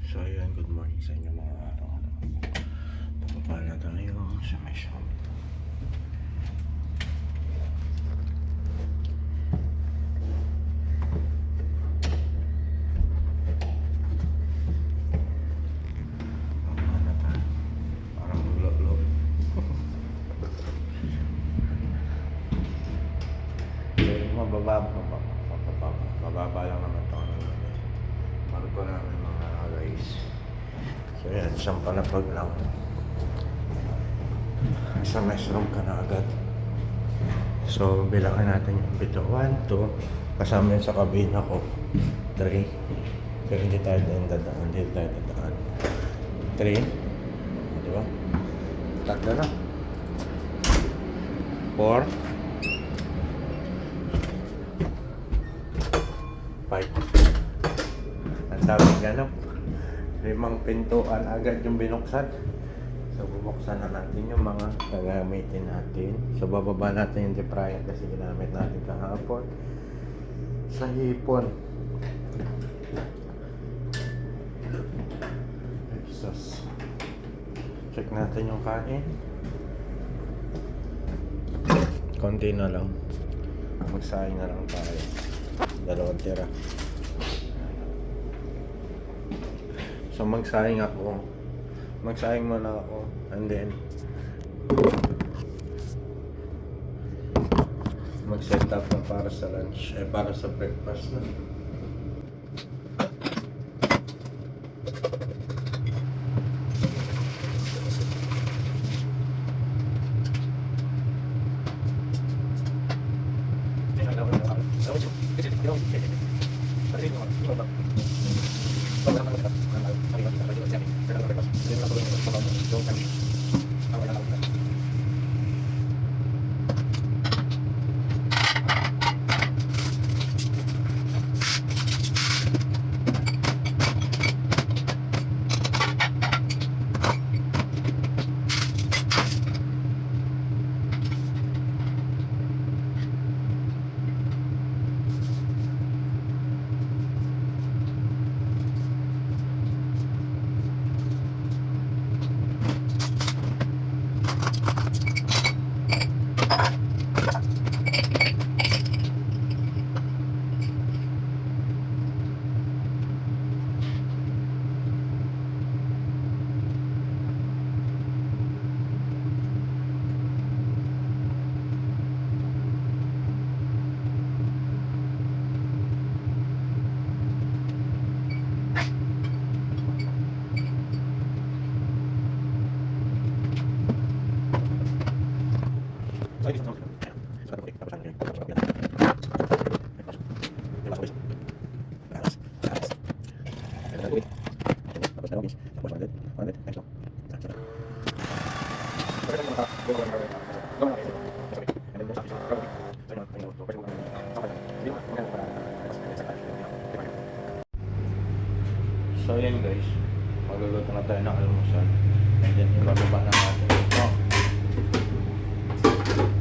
So ayun, good morning sa inyo mga araw. Pagpapala na tayo sa may shop. Pagpapala na tayo. Parang ulo-ulo. So yung mababa lang naman ito. Bago namin mga guys. So yan, isang palapag lang. Sa mess room ka na agad. So bilangan natin yung pito. 1, 2. Kasama yun sa kabina ko. 3. Pero hindi tayo dadaan. 3. Diba? Tatlo na. 4. 5. Ang daming ganap. 5 pintuan agad yung binuksan. So bubuksan na natin yung mga gagamitin natin. So bababa natin yung deep fryer kasi ginamit natin kahapon sa hipon. Jesus. Check natin yung kain. Konti na lang. Magsaing na lang tayo. 2 tira. So magsaing ako. Magsaing muna ako. And then mag-set up na para sa lunch. Para sa breakfast na. So yan guys, magluluto na tayo ng almusal. And then ibababa na natin ito.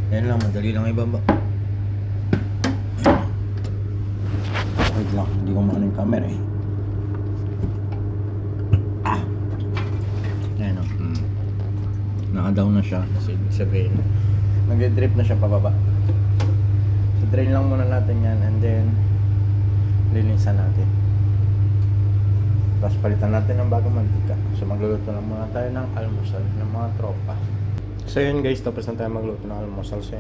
Yan lang, madali lang ibaba. Wait lang, hindi ko maano yung camera eh. Yan o. Naka-down na siya. Kasi ibig sabihin, nag-drip na siya pababa. So drain lang muna natin yan and then linisan natin. Tapos palitan natin ng bagong mantika. So magluluto na muna tayo ng almusal ng mga tropa. So yun guys, tapos na tayo magluto ng almusal. So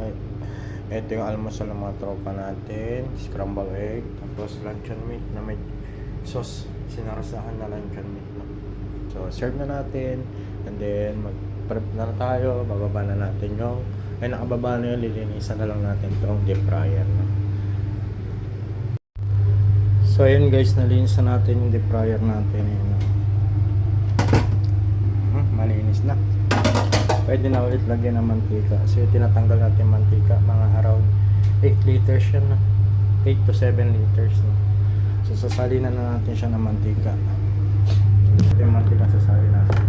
ito yung almusal ng mga tropa natin. Scrambled egg, tapos luncheon meat na may sauce. Sinarasahan na luncheon meat na. So serve na natin. And then mag-prep na tayo. Bababa na natin yung nakababa na yun. Lilinisan na lang natin itong deep fryer na. So ayun guys, nalinisan natin yung deep fryer natin. Malinis na. Pwede na ulit lagyan ng mantika. So tinatanggal natin yung mantika. Mga around 8 liters yan na. 8 to 7 liters na. So sasalinan na natin siya ng mantika. Ito yung mantika sasali natin.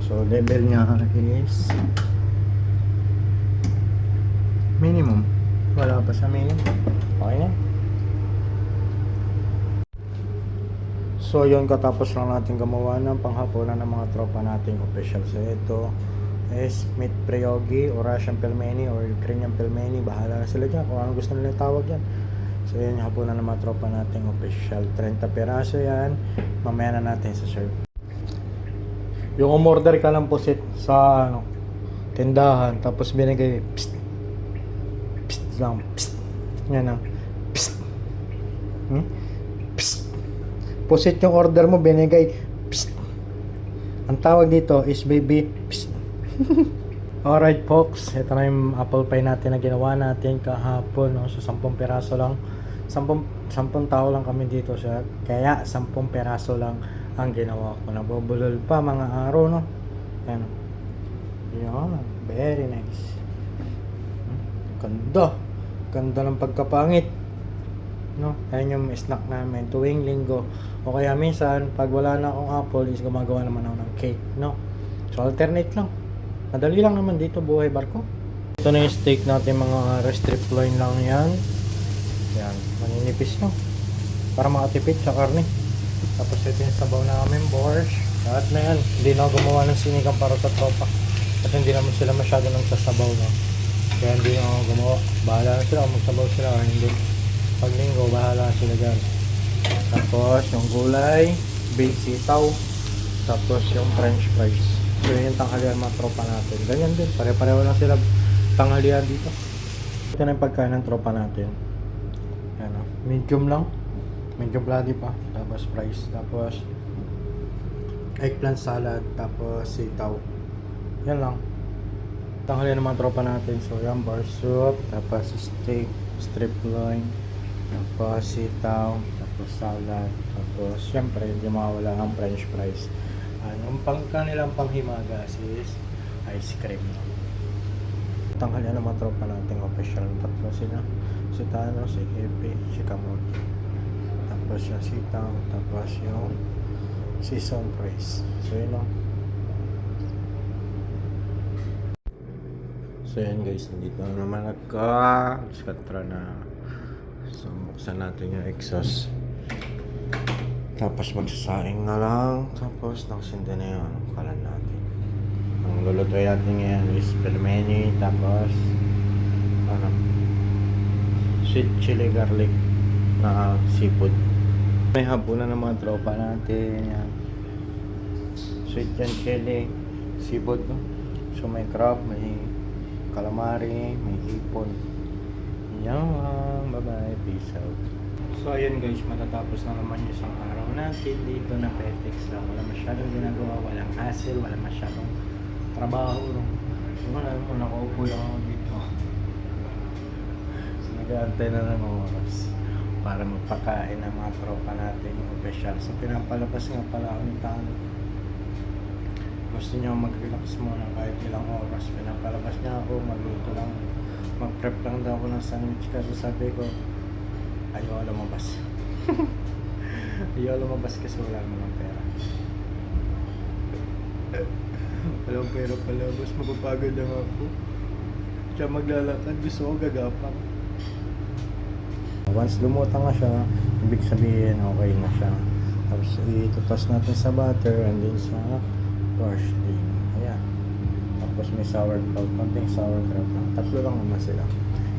So level niya is minimum. Wala pa sa minimum. Okay na. So yun, katapos lang natin gumawa ng panghapunan ng mga tropa nating official. So ito is meat pierogi or Russian pelmeni or Ukrainian pelmeni. Bahala na sila dyan kung ano gusto nila tawag yan. So yun yung hapunan ng mga tropa nating official. 30 peraso yan. Mamaya na natin sa serve. Yung umorder ka lang pusit sa tindahan, tapos binigay psst, psst lang, psst. Yan na. Psst. Psst. Pusit yung order mo, binigay psst. Ang tawag dito is baby psst. Alright folks, ito na yung apple pie natin na ginawa natin kahapon, no? So 10 peraso lang. 10 tao lang kami dito siya. Kaya 10 peraso lang ang ginawa ko. Nabubulol pa mga araw, no? Yan. Yan. Very nice. Ganda. Ganda ng pagkapangit. No? Ayan yung snack namin tuwing linggo. O kaya minsan, pag wala na akong apple, is gumagawa naman ako ng cake. No? So alternate lang. Madali lang naman dito buhay barko. Ito na yung steak natin, mga strip loin lang yan. Yan. Maninipis lang. Para makatipid sa karne. Tapos ito yung sabaw namin, borscht. Lahat na yan. Hindi na ako gumawa ng sinigang para sa tropa. Kasi hindi naman sila masyado nang sasabaw, no? Kaya hindi na ako gumawa. Bahala na sila kung magsabaw sila o hindi. Pag linggo, bahala na sila dyan. Tapos yung gulay, baked sitaw. Tapos yung french fries. So yun yung tanghalian mga tropa natin. Ganyan din. Pare-pareho lang sila tanghalian dito. Ito na yung pagkain ng tropa natin. Yan, o. Medium lang. Medyo bloody pa. Tapos fries. Tapos eggplant salad. Tapos sitaw. Yan lang. Tanghalian ng mga tropa natin. So yan, bar soup. Tapos steak. Strip loin. Tapos sitaw. Tapos salad. Tapos syempre hindi mawala ang french fries. Ang kanilang panghimagas is ice cream. Tanghalian ng mga tropa natin official. Tatlo sila. Si Tano, si Hepe, si Kamote. Tapos yung sitaw, tapos yung season fries. So yun lang. So yun guys, nandito na naman nagka-skatra na. So buksan natin yung exhaust. Tapos magsasaing na lang. Tapos naksindi na yung kalan natin. Ang lulutoy natin ngayon is pelmeni. Tapos sweet chili garlic na seafood. May hapunan ng mga tropa natin. Yan. Sweet and chili seafood, no? So may crab, may calamari, may hipon. Yan. Bye bye. Peace out. So ayun guys, matatapos na naman yung isang araw natin dito na Petex lang. Wala masyadong ginagawa, walang hassle, wala masyadong trabaho, no? Wala mo, nakaupo lang ako dito. So nag-aantay na ng oras para magpakain ng mga tropa natin yung official. So pinapalabas nga pala ako ni Tano. Gusto niya mag-relax muna kahit ilang oras. Pinapalabas niya ako, magluto lang, mag-prep lang daw ako ng sandwich. Kasi sabi ko, ayaw lumabas. Ayaw lumabas kasi wala naman pera. Walang pera pala, mas mapapagod lang ako. Siya maglalakad, gusto ko gagapang. Once lumutang na siya, ibig sabihin okay na siya. Tapos itutos natin sa butter and then sa wash din. Ayan. Tapos may sauerkraut, konting sauerkraut lang. Tatlo lang naman sila.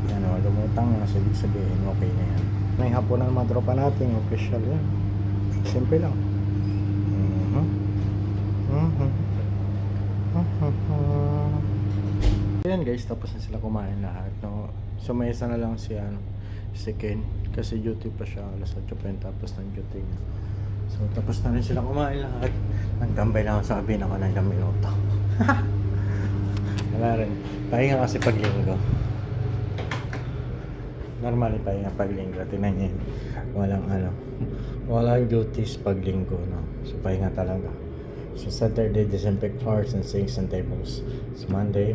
Yan o, lumutang na, ibig sabihin okay na yan. May hapon ng mga tropa natin, official yan. Simple lang. Ayan guys, tapos na sila kumain lahat, no? So may isa na lang si Ken, kasi duty pa siya, alas 8 pa yun, tapos ng duty niya. So tapos na rin sila kumain lahat. Nagtambay lang ako sa kabina ko ng ilang minuto. Wala rin, pahinga kasi pag linggo. Normally pahinga pag linggo, tinan niya yun. Walang duties pag linggo, no? So pahinga talaga. So Saturday, disinfect floors and sinks and tables. So Monday,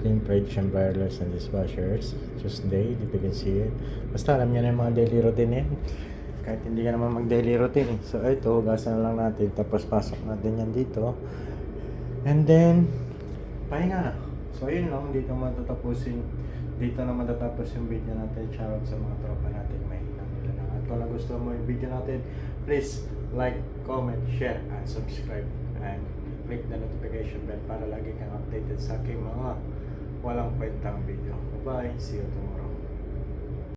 clean fridge and boilers and dishwashers. Tuesday, if you can see it. Basta alam niyo na yung mga daily routine yan. Kahit hindi ka naman mag daily routine. So ito, hugasan na lang natin. Tapos pasok natin yan dito. And then, pahinga na. So, yun lang. Dito na matatapos yung video natin. Shoutout sa mga tropa natin. May hinang nila lang. At kung nagustuhan mo yung video natin, please like, comment, share, and subscribe. And click the notification bell para lagi kang updated sa aking mga walang kwentang video. Bye-bye. See you tomorrow.